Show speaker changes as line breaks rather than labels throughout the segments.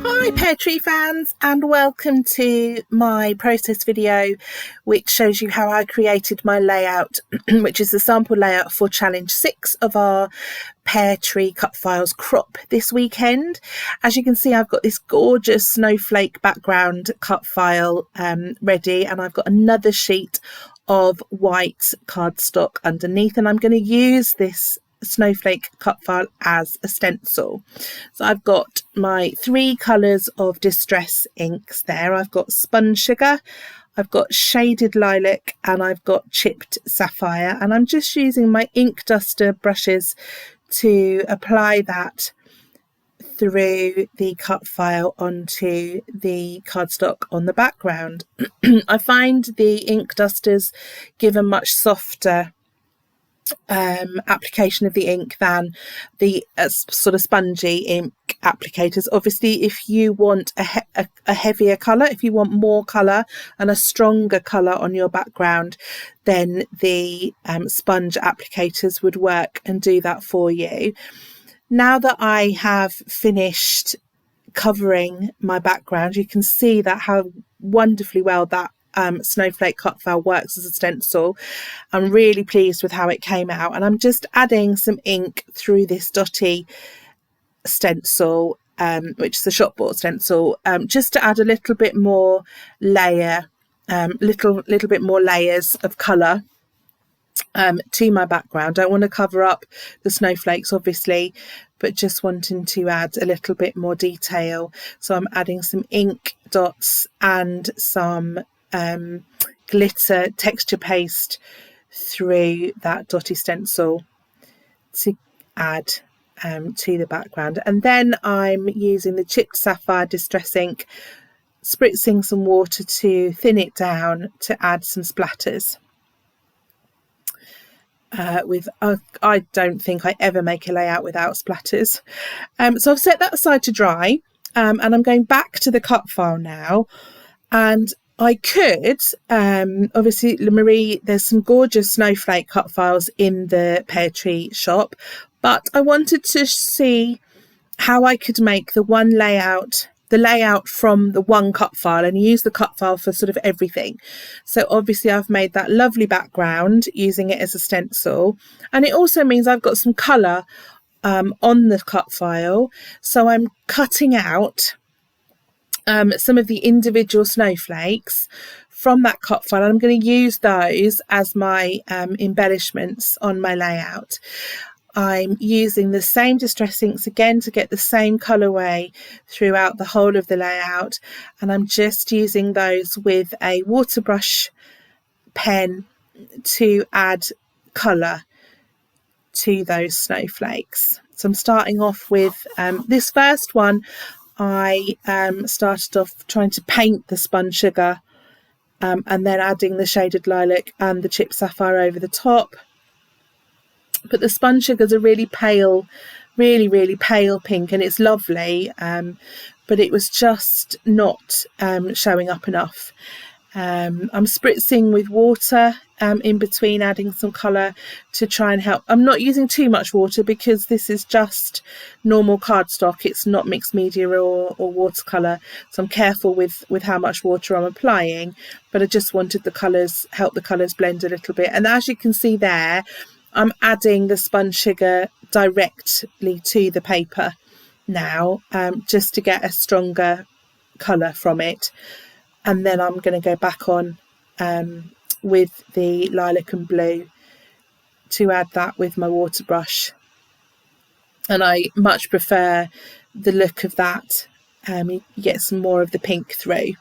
Hi Pear Tree fans, and welcome to my process video which shows you how I created my layout which is the sample layout for challenge 6 of our Pear Tree Cut Files crop this weekend. As you can see, I've got this gorgeous snowflake background cut file ready, and I've got another sheet of white cardstock underneath, and I'm going to use this snowflake cut file as a stencil. So I've got my 3 colours of distress inks there. I've got Sponge Sugar, I've got Shaded Lilac, and I've got Chipped Sapphire, and I'm just using my ink duster brushes to apply that through the cut file onto the cardstock on the background. I find the ink dusters give a much softer application of the ink than the sort of spongy ink applicators. Obviously, if you want a heavier colour, if you want more colour and a stronger colour on your background, then the sponge applicators would work and do that for you. Now that I have finished covering my background, you can see that how wonderfully well that snowflake cut file works as a stencil. I'm really pleased with how it came out, and I'm just adding some ink through this dotty stencil, which is the Shopbought stencil, just to add a little bit more layer, little bit more layers of colour to my background. Don't want to cover up the snowflakes obviously, but just wanting to add a little bit more detail. So I'm adding some ink dots and some glitter texture paste through that dotty stencil to add to the background. And then I'm using the Chipped Sapphire distress ink, spritzing some water to thin it down to add some splatters. I don't think I ever make a layout without splatters. So I've set that aside to dry, and I'm going back to the cut file now. And I could, obviously, Marie, there's some gorgeous snowflake cut files in the Pear Tree shop, but I wanted to see how I could make the layout from the one cut file and use the cut file for sort of everything. So obviously I've made that lovely background using it as a stencil, and it also means I've got some colour on the cut file. So I'm cutting out some of the individual snowflakes from that cut file, and I'm going to use those as my embellishments on my layout. I'm using the same distress inks again to get the same colourway throughout the whole of the layout, and I'm just using those with a water brush pen to add colour to those snowflakes. So I'm starting off with this first one. I started off trying to paint the Sponge Sugar and then adding the Shaded Lilac and the Chipped Sapphire over the top. But the Sponge Sugar is a really pale, really pale pink, and it's lovely, but it was just not showing up enough. I'm spritzing with water in between, adding some colour to try and help. I'm not using too much water because this is just normal cardstock. It's not mixed media or watercolour, so I'm careful with how much water I'm applying, but I just wanted the colours, help the colours blend a little bit. And as you can see there, I'm adding the Sponge Sugar directly to the paper now, just to get a stronger colour from it. And then I'm going to go back on with the lilac and blue to add that with my water brush. And I much prefer the look of that. You get some more of the pink through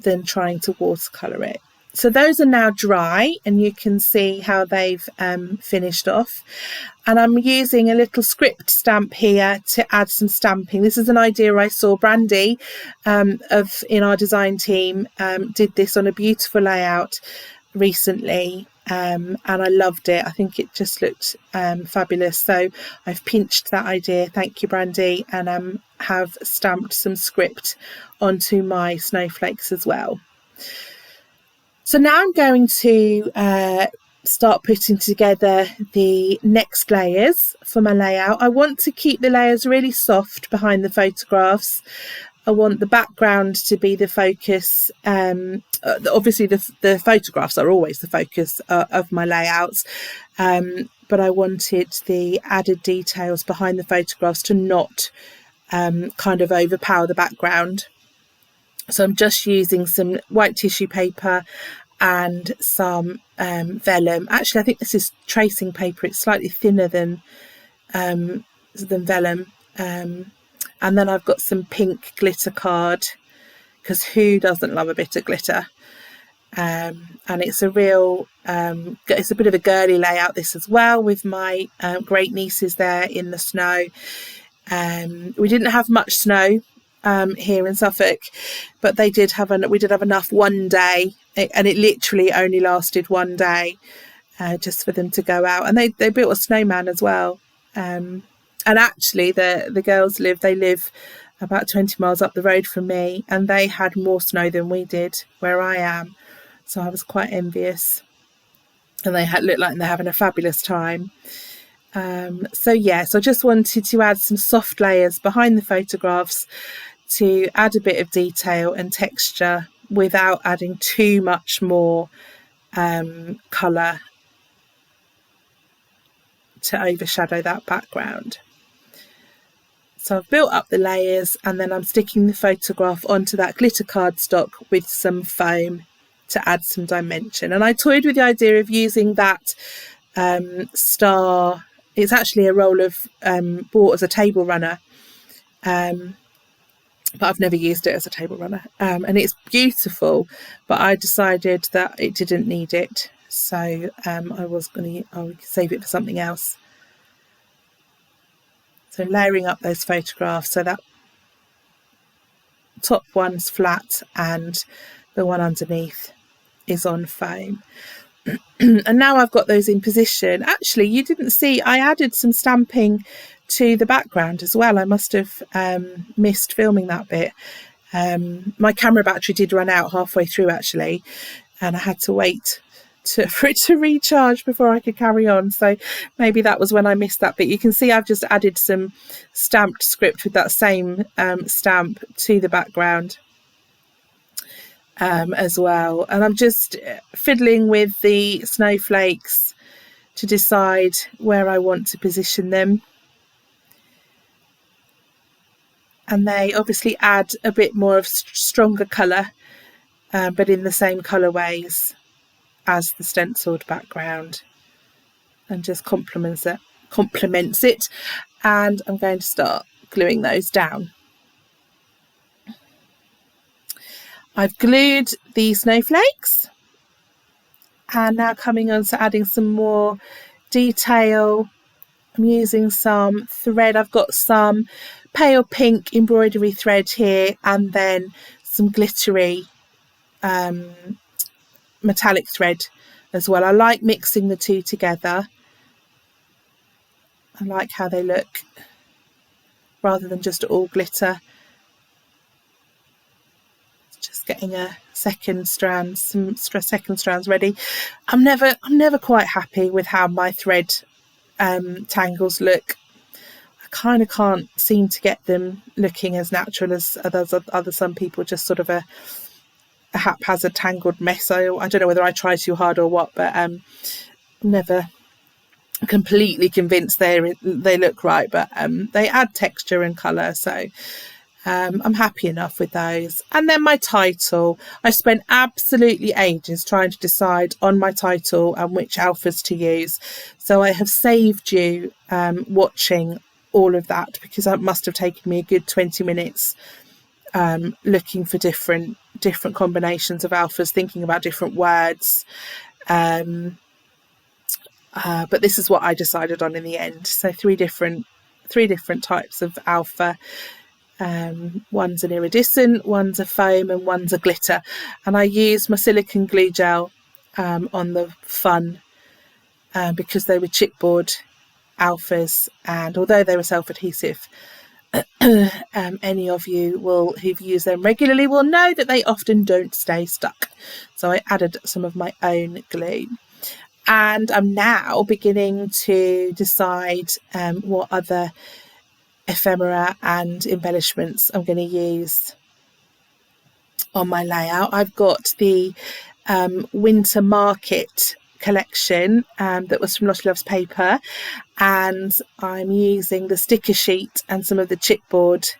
than trying to watercolour it. So those are now dry, and you can see how they've finished off. And I'm using a little script stamp here to add some stamping. This is an idea I saw Brandy in our design team did this on a beautiful layout recently, and I loved it. I think it just looked fabulous. So I've pinched that idea, thank you Brandy, and have stamped some script onto my snowflakes as well. So now I'm going to start putting together the next layers for my layout. I want to keep the layers really soft behind the photographs. I want the background to be the focus. Obviously the photographs are always the focus of my layouts, but I wanted the added details behind the photographs to not kind of overpower the background. So I'm just using some white tissue paper and some vellum. Actually, I think this is tracing paper. It's slightly thinner than vellum. And then I've got some pink glitter card, because who doesn't love a bit of glitter? And it's a real, it's a bit of a girly layout this as well, with my great nieces there in the snow. We didn't have much snow here in Suffolk, but we did have enough one day, and it literally only lasted one day, just for them to go out. And they built a snowman as well. And actually the girls live about 20 miles up the road from me, and they had more snow than we did where I am. So I was quite envious, and they looked like they're having a fabulous time. So I just wanted to add some soft layers behind the photographs to add a bit of detail and texture without adding too much more colour to overshadow that background. So I've built up the layers, and then I'm sticking the photograph onto that glitter cardstock with some foam to add some dimension. And I toyed with the idea of using that star. It's actually a roll of bought as a table runner, but I've never used it as a table runner, and it's beautiful, but I decided that it didn't need it, so I'll save it for something else. So layering up those photographs, so that top one's flat and the one underneath is on foam. And now I've got those in position. Actually, you didn't see, I added some stamping to the background as well. I must have missed filming that bit. My camera battery did run out halfway through actually, and I had to wait for it to recharge before I could carry on. So maybe that was when I missed that bit. You can see I've just added some stamped script with that same stamp to the background as well. And I'm just fiddling with the snowflakes to decide where I want to position them. And they obviously add a bit more of stronger colour, but in the same colourways as the stenciled background, and just complements it. And I'm going to start gluing those down. I've glued the snowflakes, and now coming on to adding some more detail. I'm using some thread. I've got some pale pink embroidery thread here, and then some glittery metallic thread as well. I like mixing the two together. I like how they look rather than just all glitter. Just getting a second strand, some second strands ready. I'm never quite happy with how my thread tangles look. I kind of can't seem to get them looking as natural as some people, just sort of a haphazard tangled mess. I don't know whether I try too hard or what, but I'm never completely convinced they look right, but they add texture and colour, so I'm happy enough with those. And then my title, I spent absolutely ages trying to decide on my title and which alphas to use, so I have saved you watching all of that, because that must have taken me a good 20 minutes looking for different combinations of alphas, thinking about different words, but this is what I decided on in the end. So three different types of alpha. One's an iridescent, one's a foam, and one's a glitter. And I used my silicone glue gel on the fun because they were chipboard alphas, and although they were self-adhesive, any of you who've used them regularly will know that they often don't stay stuck. So I added some of my own glue, and I'm now beginning to decide what other ephemera and embellishments I'm going to use on my layout. I've got the Winter Market collection that was from Lottie Loves Paper, and I'm using the sticker sheet and some of the chipboard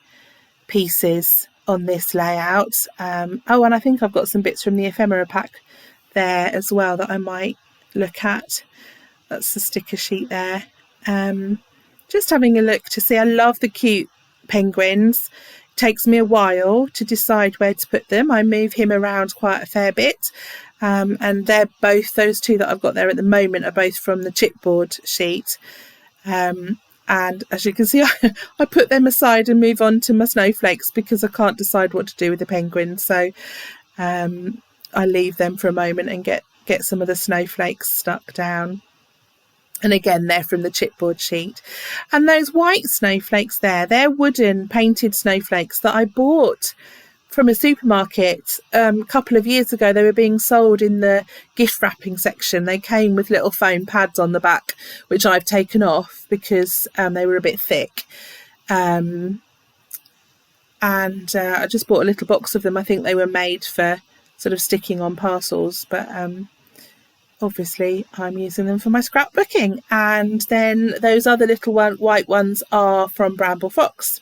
pieces on this layout. And I think I've got some bits from the ephemera pack there as well that I might look at. That's the sticker sheet there. Just having a look to see. I love the cute penguins. It takes me a while to decide where to put them. I move him around quite a fair bit. And they're both, those two that I've got there at the moment are both from the chipboard sheet. And as you can see, I put them aside and move on to my snowflakes because I can't decide what to do with the penguins. So I leave them for a moment and get some of the snowflakes stuck down. And again, they're from the chipboard sheet. And those white snowflakes there, they're wooden painted snowflakes that I bought from a supermarket a couple of years ago. They were being sold in the gift wrapping section. They came with little foam pads on the back, which I've taken off because they were a bit thick. And I just bought a little box of them. I think they were made for sort of sticking on parcels, but obviously I'm using them for my scrapbooking. And then those other little white ones are from Bramble Fox.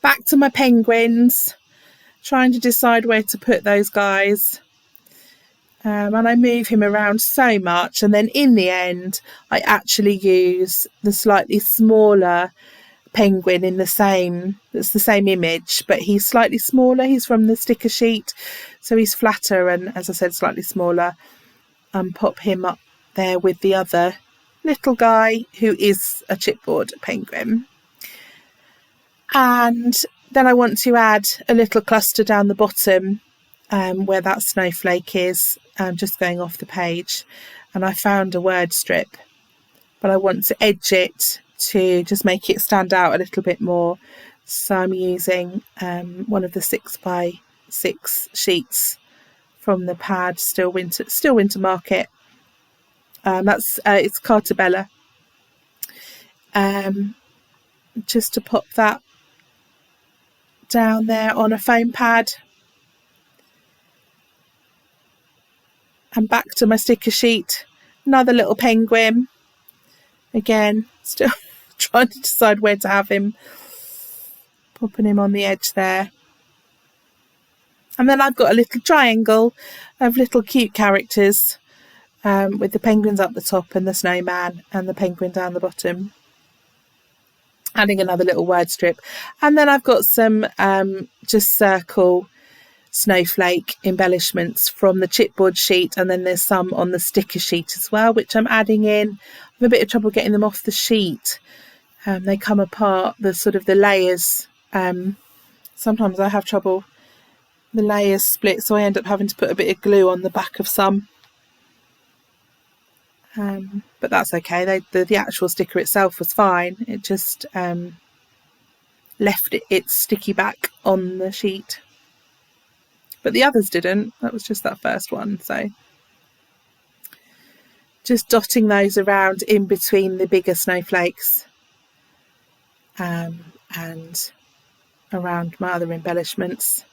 Back to my penguins, trying to decide where to put those guys. And I move him around so much, and then in the end I actually use the slightly smaller penguin it's the same image, but he's slightly smaller. He's from the sticker sheet, so he's flatter and, as I said, slightly smaller. And pop him up there with the other little guy who is a chipboard penguin. And then I want to add a little cluster down the bottom where that snowflake is, just going off the page. And I found a word strip, but I want to edge it to just make it stand out a little bit more. So I'm using one of the 6x6 sheets from the pad, Still Winter Market. It's Cartabella. Just to pop that down there on a foam pad. And back to my sticker sheet, another little penguin. Again, still trying to decide where to have him. Popping him on the edge there. And then I've got a little triangle of little cute characters with the penguins up the top and the snowman and the penguin down the bottom. Adding another little word strip. And then I've got some just circle snowflake embellishments from the chipboard sheet, and then there's some on the sticker sheet as well, which I'm adding in. I have a bit of trouble getting them off the sheet. They come apart, the layers. Sometimes I have trouble, the layers split, so I end up having to put a bit of glue on the back of some. But that's okay. The actual sticker itself was fine. It just left its sticky back on the sheet. But the others didn't. That was just that first one. So just dotting those around in between the bigger snowflakes and around my other embellishments.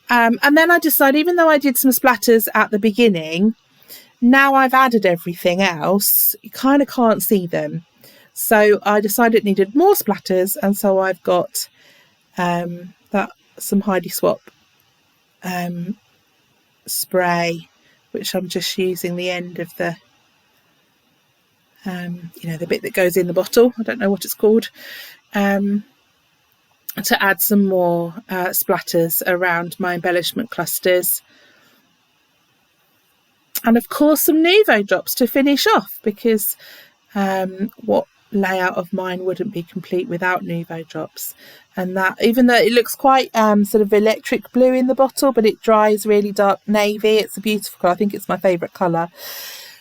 And then I decided, even though I did some splatters at the beginning, now I've added everything else, you kind of can't see them. So I decided it needed more splatters, and so I've got some Heidi Swap spray, which I'm just using the end of the the bit that goes in the bottle, I don't know what it's called, to add some more splatters around my embellishment clusters. And of course some Nuvo drops to finish off, because what layout of mine wouldn't be complete without Nuvo drops. And that, even though it looks quite sort of electric blue in the bottle, but it dries really dark navy. It's a beautiful colour. I think it's my favourite colour.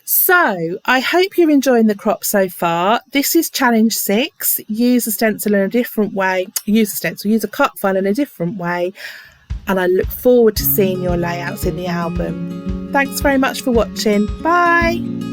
So I hope you're enjoying the crop so far. This is challenge 6. Use a stencil in a different way. Use a cut file in a different way. And I look forward to seeing your layouts in the album. Thanks very much for watching. Bye.